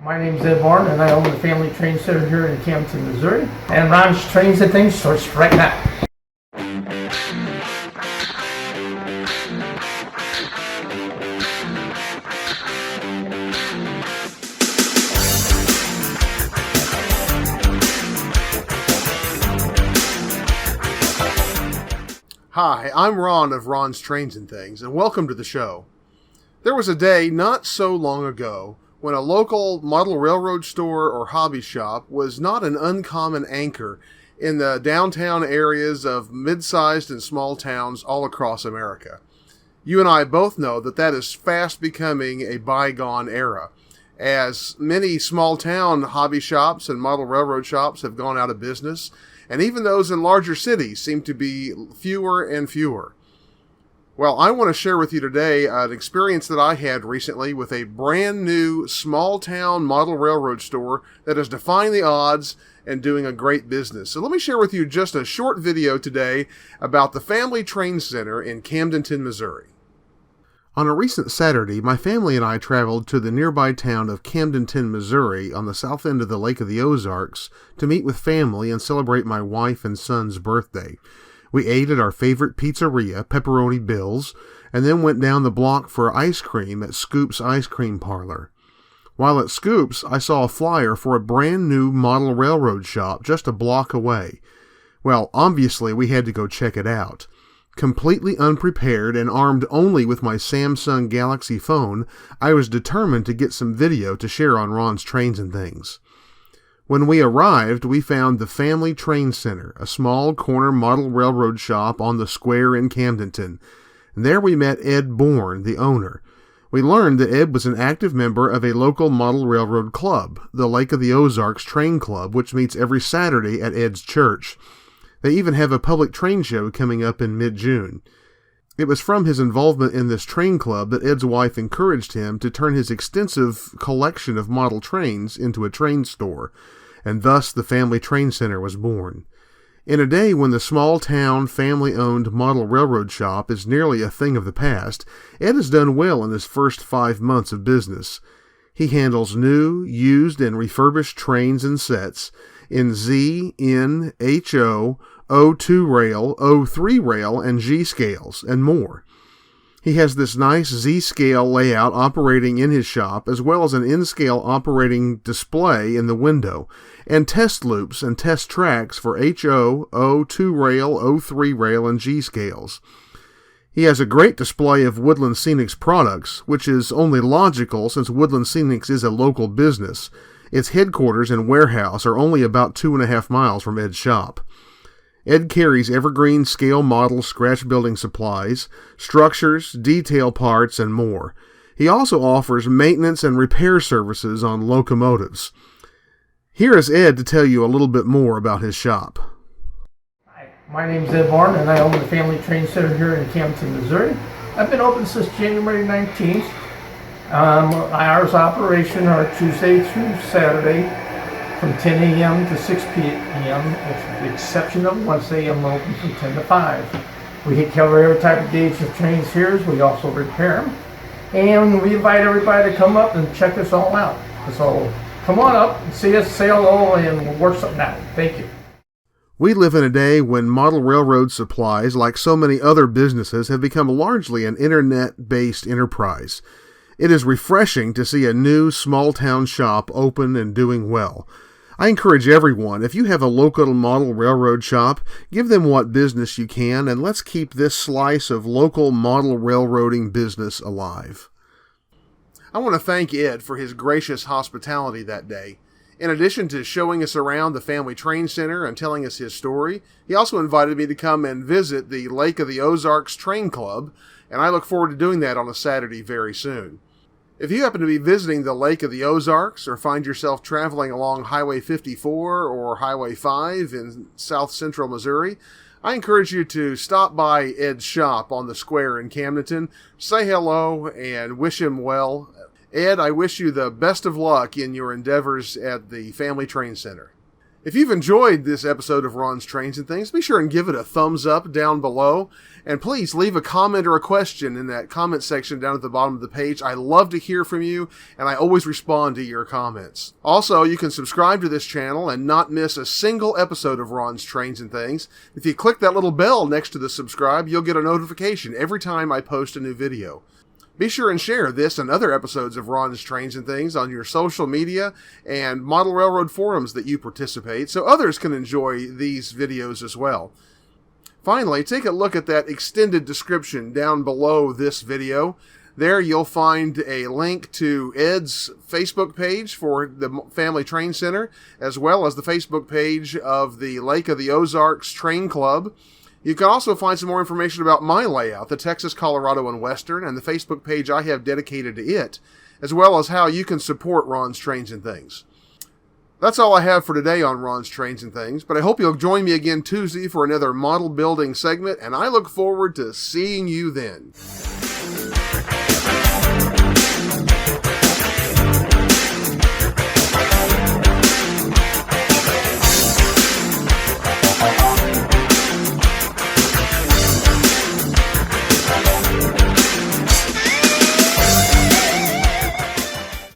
My name's Ed Barn, and I own the Family Train Center here in Camdenton, Missouri. And Ron's Trains and Things starts right now. Hi, I'm Ron of Ron's Trains and Things, and welcome to the show. There was a day not so long ago when a local model railroad store or hobby shop was not an uncommon anchor in the downtown areas of mid-sized and small towns all across America. You and I both know that that is fast becoming a bygone era, as many small town hobby shops and model railroad shops have gone out of business, and even those in larger cities seem to be fewer and fewer. Well, I want to share with you today an experience that I had recently with a brand new small town model railroad store that is defying the odds and doing a great business. So let me share with you just a short video today about the Family Train Center in Camdenton, Missouri. On a recent Saturday, my family and I traveled to the nearby town of Camdenton, Missouri, on the south end of the Lake of the Ozarks, to meet with family and celebrate my wife and son's birthday. We ate at our favorite pizzeria, Pepperoni Bill's, and then went down the block for ice cream at Scoop's Ice Cream Parlor. While at Scoop's, I saw a flyer for a brand new model railroad shop just a block away. Well, obviously we had to go check it out. Completely unprepared and armed only with my Samsung Galaxy phone, I was determined to get some video to share on Ron's Trains and Things. When we arrived, we found the Family Train Center, a small corner model railroad shop on the square in Camdenton. There we met Ed Bourne, the owner. We learned that Ed was an active member of a local model railroad club, the Lake of the Ozarks Train Club, which meets every Saturday at Ed's church. They even have a public train show coming up in mid-June. It was from his involvement in this train club that Ed's wife encouraged him to turn his extensive collection of model trains into a train store, and thus the Family Train Center was born. In a day when the small-town, family-owned model railroad shop is nearly a thing of the past, Ed has done well in his first 5 months of business. He handles new, used, and refurbished trains and sets in Z, N, HO, O2 rail, O3 rail, and G scales, and more. He has this nice Z-scale layout operating in his shop, as well as an N-scale operating display in the window, and test loops and test tracks for HO, O2 rail, O3 rail, and G scales. He has a great display of Woodland Scenics products, which is only logical since Woodland Scenics is a local business. Its headquarters and warehouse are only about 2.5 miles from Ed's shop. Ed carries evergreen scale model scratch building supplies, structures, detail parts, and more. He also offers maintenance and repair services on locomotives. Here is Ed to tell you a little bit more about his shop. Hi, my name's Ed Barn, and I own the Family Train Center here in Camdenton, Missouri. I've been open since January 19th. Hours of operation are Tuesday through Saturday from 10 a.m. to 6 p.m. with the exception of Wednesday, I'm open from 10 to 5. We cover every type of gauge of trains here. We also repair them. And we invite everybody to come up and check us all out. So come on up and see us, say hello, and we'll work something out. Thank you. We live in a day when model railroad supplies, like so many other businesses, have become largely an internet-based enterprise. It is refreshing to see a new small-town shop open and doing well. I encourage everyone, if you have a local model railroad shop, give them what business you can, and let's keep this slice of local model railroading business alive. I want to thank Ed for his gracious hospitality that day. In addition to showing us around the Family Train Center and telling us his story, he also invited me to come and visit the Lake of the Ozarks Train Club, and I look forward to doing that on a Saturday very soon. If you happen to be visiting the Lake of the Ozarks or find yourself traveling along Highway 54 or Highway 5 in south central Missouri, I encourage you to stop by Ed's shop on the square in Camdenton, say hello, and wish him well. Ed, I wish you the best of luck in your endeavors at the Family Train Center. If you've enjoyed this episode of Ron's Trains and Things, be sure and give it a thumbs up down below. And please leave a comment or a question in that comment section down at the bottom of the page. I love to hear from you, and I always respond to your comments. Also, you can subscribe to this channel and not miss a single episode of Ron's Trains and Things. If you click that little bell next to the subscribe, you'll get a notification every time I post a new video. Be sure and share this and other episodes of Ron's Trains and Things on your social media and model railroad forums that you participate so others can enjoy these videos as well. Finally, take a look at that extended description down below this video. There you'll find a link to Ed's Facebook page for the Family Train Center, as well as the Facebook page of the Lake of the Ozarks Train Club. You can also find some more information about my layout, the Texas, Colorado, and Western, and the Facebook page I have dedicated to it, as well as how you can support Ron's Trains and Things. That's all I have for today on Ron's Trains and Things, but I hope you'll join me again Tuesday for another model building segment, and I look forward to seeing you then.